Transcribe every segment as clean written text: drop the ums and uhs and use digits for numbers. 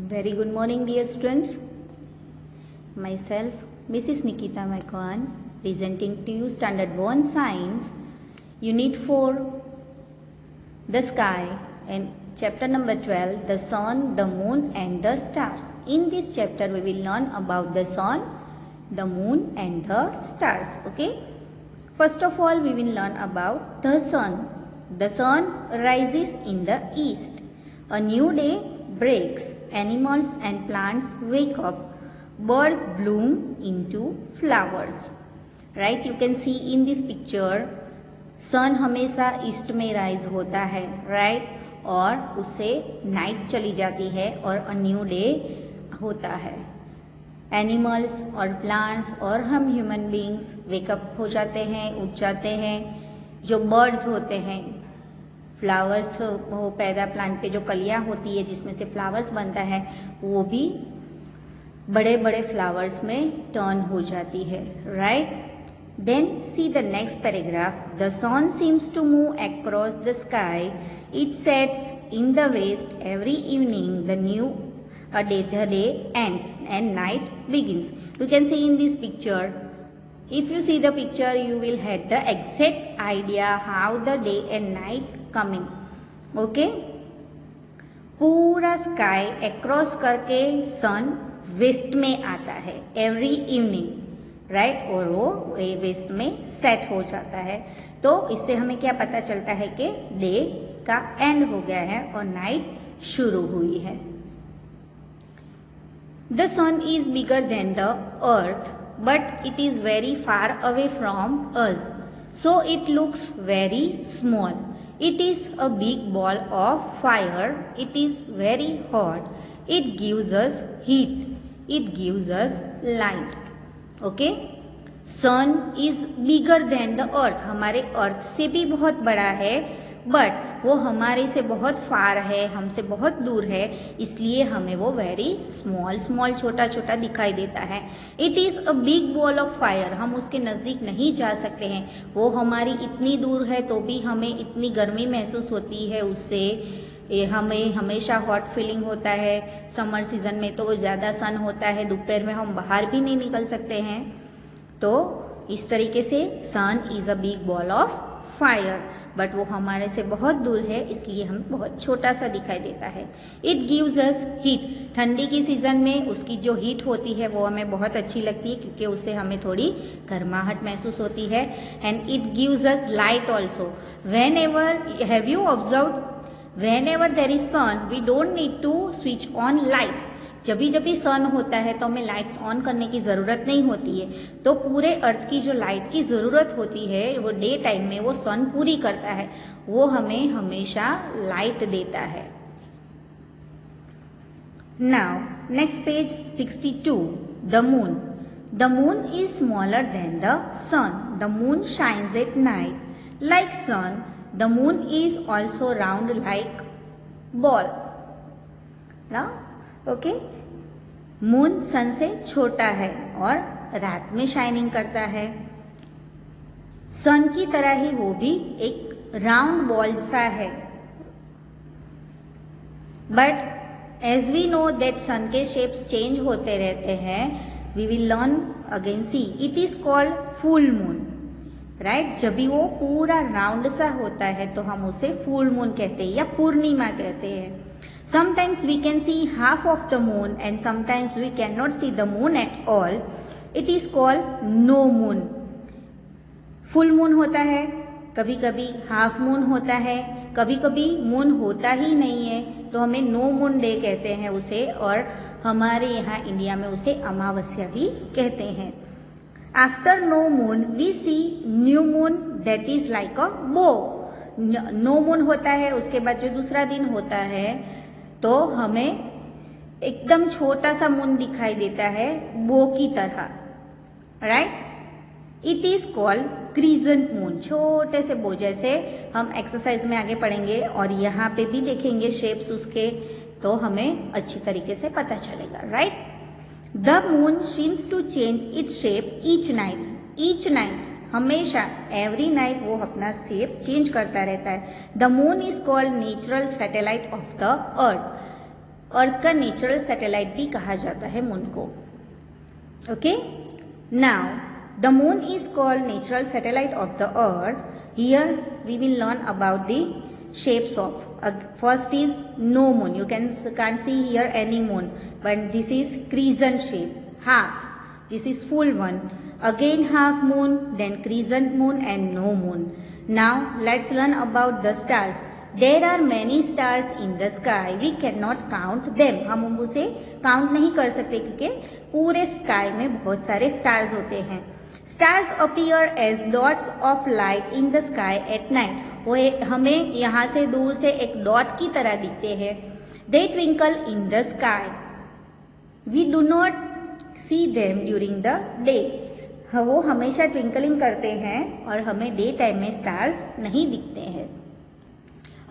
Very good morning, dear students. Myself, Mrs. Nikita Makwan, presenting to you Standard 1 Science, Unit 4, The Sky, and Chapter number 12, The Sun, the Moon, and the Stars. In this chapter, we will learn about the Sun, the Moon, and the Stars. Okay? First of all, we will learn about the Sun. The Sun rises in the east. A new day breaks. Animals and plants wake up. Birds bloom into flowers. Right? You can see in this picture, sun हमेशा east में rise होता है, right? और उससे night चली जाती है और अ न्यू डे होता है. एनिमल्स और प्लांट्स और हम ह्यूमन बींग्स वेकअप हो जाते हैं, उठ जाते हैं. जो बर्ड्स होते हैं, फ्लावर्स वो पैदा प्लांट पे जो कलियां होती है जिसमें से फ्लावर्स बनता है, वो भी बड़े बड़े फ्लावर्स में टर्न हो जाती है, right? Then see the next paragraph. The sun seems to move across the sky. It sets in the west every evening. The day ends and night begins. You can see in this picture. If you see the picture, you will have the exact idea how the day and night coming. Okay? पूरा sky across करके सन waste में आता है every evening, right? और वो waste में set हो जाता है. तो इससे हमें क्या पता चलता है कि डे का एंड हो गया है और नाइट शुरू हुई है. The sun is bigger than the earth but it is very far away from us, so it looks very small. It is a big ball of fire. It is very hot. It gives us heat. It gives us light. Okay? Sun is bigger than the earth. हमारे अर्थ से भी बहुत बड़ा है, but वो हमारे से बहुत फार है, हमसे बहुत दूर है, इसलिए हमें वो वेरी स्मॉल छोटा छोटा दिखाई देता है. It is a big ball of fire. हम उसके नजदीक नहीं जा सकते हैं. वो हमारी इतनी दूर है तो भी हमें इतनी गर्मी महसूस होती है उससे. हमें हमेशा हॉट फीलिंग होता है. समर सीजन में तो ज़्यादा सन होता है, दोपहर में हम बाहर भी नहीं निकल सकते हैं. तो इस तरीके से sun is a big ball of fire, but वो हमारे से बहुत दूर है, इसलिए हमें बहुत छोटा सा दिखाई देता है. It gives us heat. ठंडी की सीजन में उसकी जो हीट होती है वो हमें बहुत अच्छी लगती है क्योंकि उससे हमें थोड़ी गर्माहट महसूस होती है. And it gives us light also. When ever have you observe, whenever there is sun we don't need to switch on lights. जब भी सन होता है तो हमें लाइट्स ऑन करने की ज़रूरत नहीं होती है. तो पूरे अर्थ की जो लाइट की ज़रूरत होती है वो डे टाइम में वो सन पूरी करता है. वो हमें हमेशा लाइट देता है. Now next page 62. The moon. The moon is smaller than the sun. The moon shines at night like sun. The moon is also round like ball. Now, okay? Moon sun से छोटा है और रात में shining करता है. सन की तरह ही वो भी एक राउंड बॉल सा है. But as we know that sun के शेप्स चेंज होते रहते हैं, we will learn again. See it is called full moon, right? जब भी वो पूरा राउंड सा होता है तो हम उसे फुल मून कहते हैं या पूर्णिमा कहते हैं. Sometimes we can see half of the moon and sometimes we can not see the moon at all. It is called no moon. Full moon होता है, कभी कभी हाफ मून होता है, कभी कभी मून होता ही नहीं है तो हमें नो मून डे कहते हैं उसे, और हमारे यहाँ इंडिया में उसे अमावस्या भी कहते हैं. After no moon we see new moon that is like a bow. No moon होता है, उसके बाद जो दूसरा दिन होता है तो हमें एकदम छोटा सा मून दिखाई देता है बो की तरह, right? It is called crescent moon. छोटे से बो जैसे हम एक्सरसाइज में आगे पढ़ेंगे और यहाँ पे भी देखेंगे शेप्स उसके, तो हमें अच्छी तरीके से पता चलेगा, right? The moon seems to change its shape each night. Each night, हमेशा, every night वो अपना शेप चेंज करता रहता है. The moon is called natural satellite of the earth. अर्थ का नेचुरल सैटेलाइट भी कहा जाता है मून को. Okay, now the moon is called natural satellite of the earth. Here we will learn about the shapes of. First is no moon. You can't see here any moon, but this is crescent shape, half. This is full one. Again half moon, then crescent moon and no moon. Now let's learn about the stars. There are many stars in the sky. We cannot count them. हम उसे count नहीं कर सकते क्योंकि पूरे sky में बहुत सारे स्टार्स होते हैं. Stars appear as dots of light in the sky at night. वो हमें यहाँ से दूर से एक डॉट की तरह दिखते हैं. They twinkle in the sky. We do not see them during the day. वो हमेशा ट्विंकलिंग करते हैं और हमें डे टाइम में स्टार्स नहीं दिखते हैं.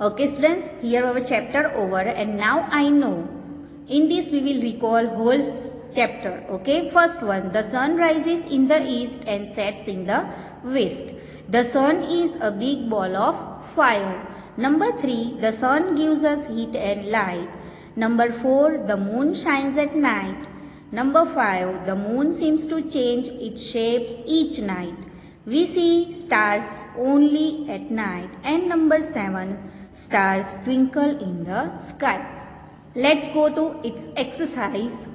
Okay students, here our chapter over and now I know. In this we will recall whole chapter. Okay, first one, the sun rises in the east and sets in the west. The sun is a big ball of fire. Number 3, the sun gives us heat and light. Number 4, the moon shines at night. Number 5, the moon seems to change its shapes each night. We see stars only at night. And number 7, stars twinkle in the sky. Let's go to its exercise.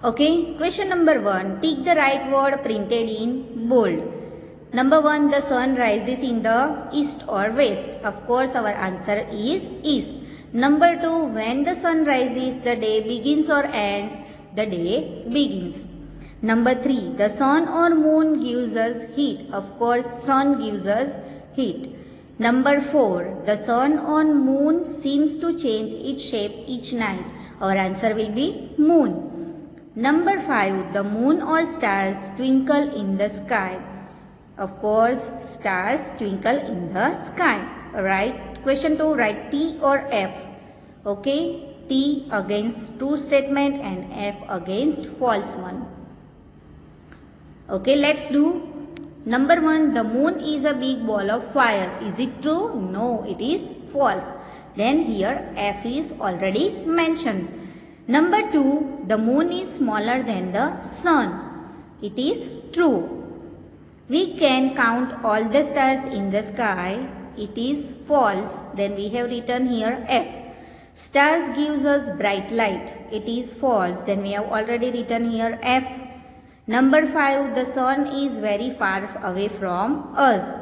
Okay, question number 1. Pick the right word printed in bold. Number 1, the sun rises in the east or west. Of course, our answer is east. Number 2, when the sun rises, the day begins or ends? The day begins. Number 3, the sun or moon gives us heat. Of course, sun gives us heat. Number 4, the sun or moon seems to change its shape each night. Our answer will be moon. Number 5, the moon or stars twinkle in the sky. Of course, stars twinkle in the sky. Right? Question 2, write T or F. Okay, T against true statement and F against false one. Okay, let's do. Number 1, the moon is a big ball of fire. Is it true? No, it is false. Then here F is already mentioned. Number 2, the moon is smaller than the sun. It is true. We can count all the stars in the sky. It is false. Then we have written here F. Stars gives us bright light. It is false. Then we have already written here F. Number 5, the sun is very far away from us.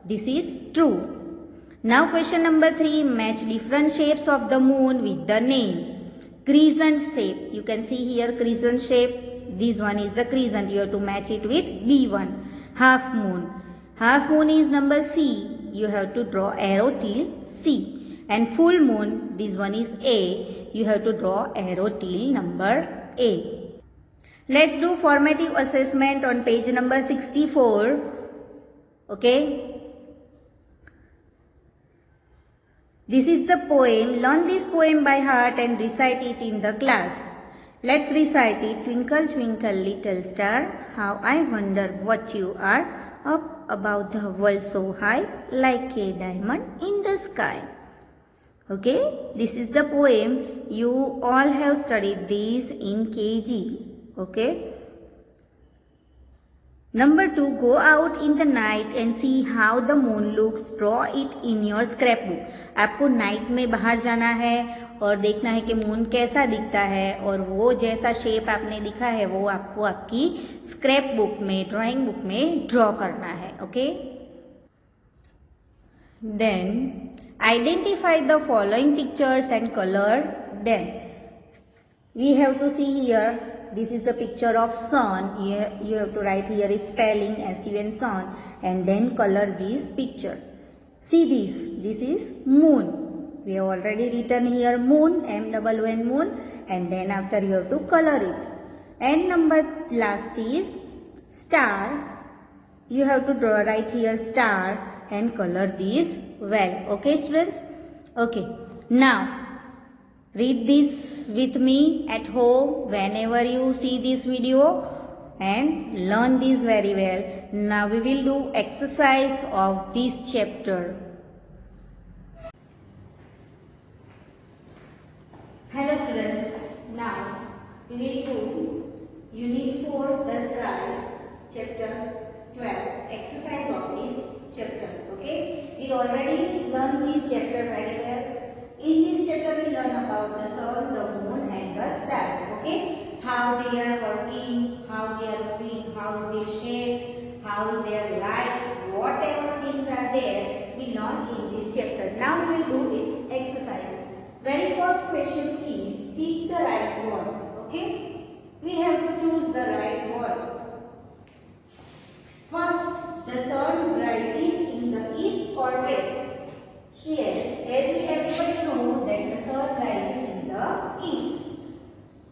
This is true. Now question number 3, match different shapes of the moon with the name. Crescent shape. You can see here crescent shape. This one is the crescent. You have to match it with B1. Half moon. Half moon is number C. You have to draw arrow till C. And full moon, this one is A. You have to draw arrow till number A. Let's do formative assessment on page number 64. Okay. This is the poem. Learn this poem by heart and recite it in the class. Let's recite it. Twinkle, twinkle, little star, how I wonder what you are, up above the world so high, like a diamond in the sky. Okay, this is the poem. You all have studied this in KG. Okay. Number 2, go out in the night and see how the moon looks. Draw it in your scrapbook. आपको night में बाहर जाना है और देखना है कि moon कैसा दिखता है और वो जैसा शेप आपने दिखा है वो आपको आपकी स्क्रैप बुक में, ड्राइंग बुक में ड्रॉ करना है. Okay. Then identify the following pictures and color them. We have to see here. This is the picture of sun. You have to write here is spelling SUN sun and then color this picture. See this. This is moon. We have already written here moon, MOON moon, and then after you have to color it. And number last is stars. You have to draw right here star and color these well. Okay students? Okay. Now read this with me at home whenever you see this video and learn this very well. Now we will do exercise of this chapter. Hello students, now unit 2, unit 4 the sky, chapter 12, exercise of this chapter. Okay, we already learned this chapter very well. In this chapter we learn about the sun, the moon and the stars. Okay, how they are working, how they are moving, how they shape, how is their light, whatever things are there we learn in this chapter. Now we will do its exercise. Very first question is pick the right word. Okay, we have to choose the right word. First, the sun rises in the east or west. Yes, as we everybody know that the sun rises in the east.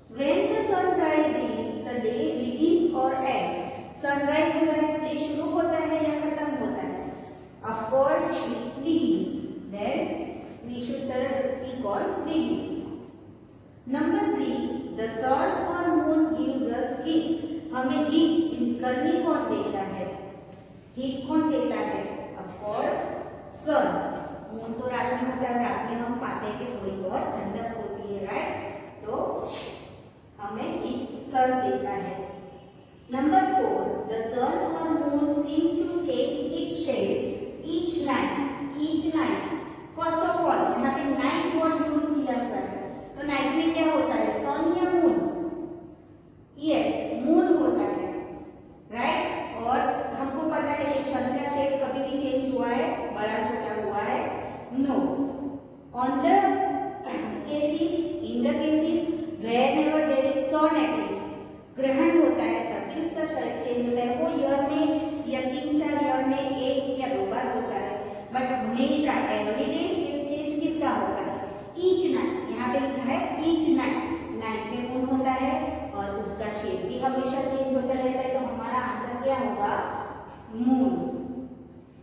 When the sun rises, the day begins or ends. Sunrise होता है तो day शुरू होता है या खत्म होता है? Of course, it begins. Then we should be called begins. Number 3, the sun or moon gives us heat. हमें heat means गर्मी कौन देता है? Heat कौन देता है? Of course, sun. moon तो रात में होता है, रात में हम पाते हैं कि थोड़ी बहुत ठंडक होती है, राइट? तो हमें heat sun देता है. Number 4, the sun or moon seems to change its shape each night. Each night. First of all, यहाँ पे night word use किया हुआ है. तो night में क्या होता है? sun या moon? Yes, moon होता है, right? और हमको पता है कि sun का shape कभी भी change हुआ है, बड़ा छोटा हुआ है? No. On the cases, in the cases whenever there is sun eclipse, ग्रहण होता है तभी उसका शेप चेंज होता है. वो ईयर में या 3-4 ईयर में 1 या 2 बार होता है, बट हमेशा एवरीडे शेप चेंज किसका होता है? Each night. यहाँ पे लिखा है ईच नाइट. नाइट में मून होता है और उसका शेप भी हमेशा चेंज होता रहता है. तो हमारा आंसर क्या होगा? Moon.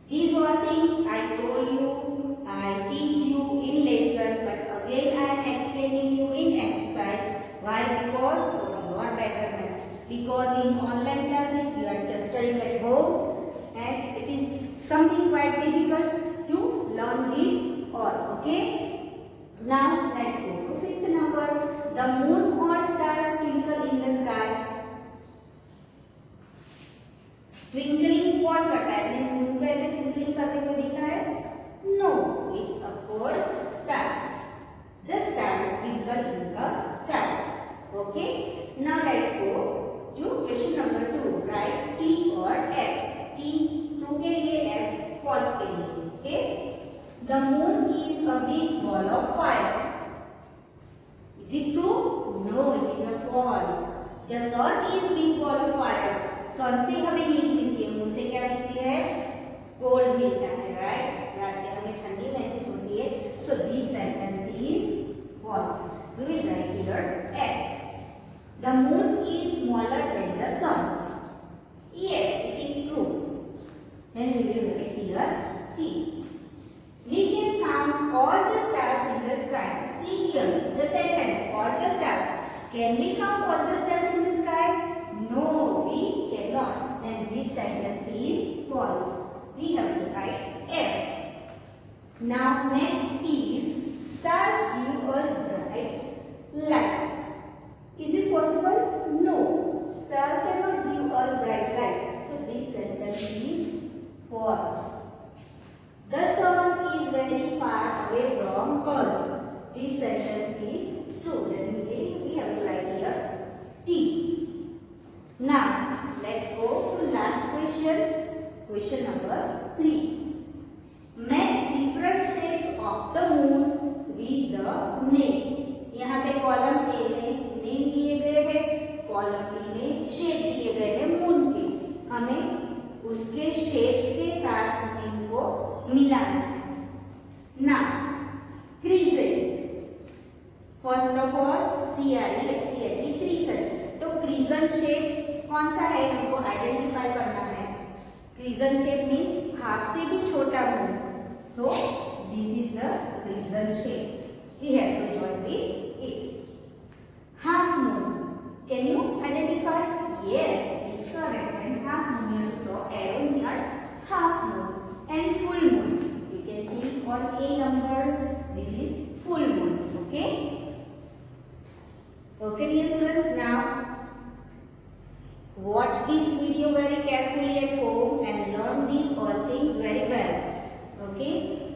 These all things I told you, I teach you in lesson, but again I am explaining you in exercise. Why? Because for your betterment. Because in online classes you are just studying at home and it is something quite difficult to learn this all. Okay. Now let's go to fifth number. The moon or stars twinkle in the sky. Twinkling कौन करता है? आपने moon को ऐसे twinkling करते हुए देखा है? No, it's of course stars. The stars twinkle in the sky. Okay. Now let's go to question number 2. Write T or F. T true के लिए, F false के लिए. Okay. The moon is a big ball of fire. Is it true? No, it is a false. The sun is big ball of fire. sun से हमें heat मिलती है, moon से क्या मिलती है? cold मिलता है, right? रात में हमें ठंडी महसूस होती है. So this sentence is false. We will write here F. The moon is smaller than the sun. Yes, it is true. Then we will write here T. We can count all the stars in the sky. See here the sentence, all the stars. Can we count all the stars in the sky? No, we cannot. Then this sentence is false. We have to write F. Now next is stars give us bright light. Is it possible? No. Star cannot give us bright light. So this sentence is false. The sun is very far away from us. This sentence is true. Then we have to write here T. Now let's go to last question. Question number 3. Match different shapes of the moon with the name. यहाँ पे column A में name दिए गए हैं, column B में shape दिए गए हैं मून के. हमें उसके शेप के साथ नेम को मिलाना है. ना crescent. First of all CRESCENT crescent. तो क्रीजेंट शेप कौन सा है हमको आइडेंटिफाई करना है. क्रीजेंट शेप मीन्स हाफ से भी छोटा moon. So this is the crescent shape. We have to join with it. Half moon. Can you identify? Yes, it's correct. And half moon, you have to draw arrow near half moon. And full moon. You can see on A number. This is full moon. Okay. Watch this video very carefully at home and learn these all things very well. Okay.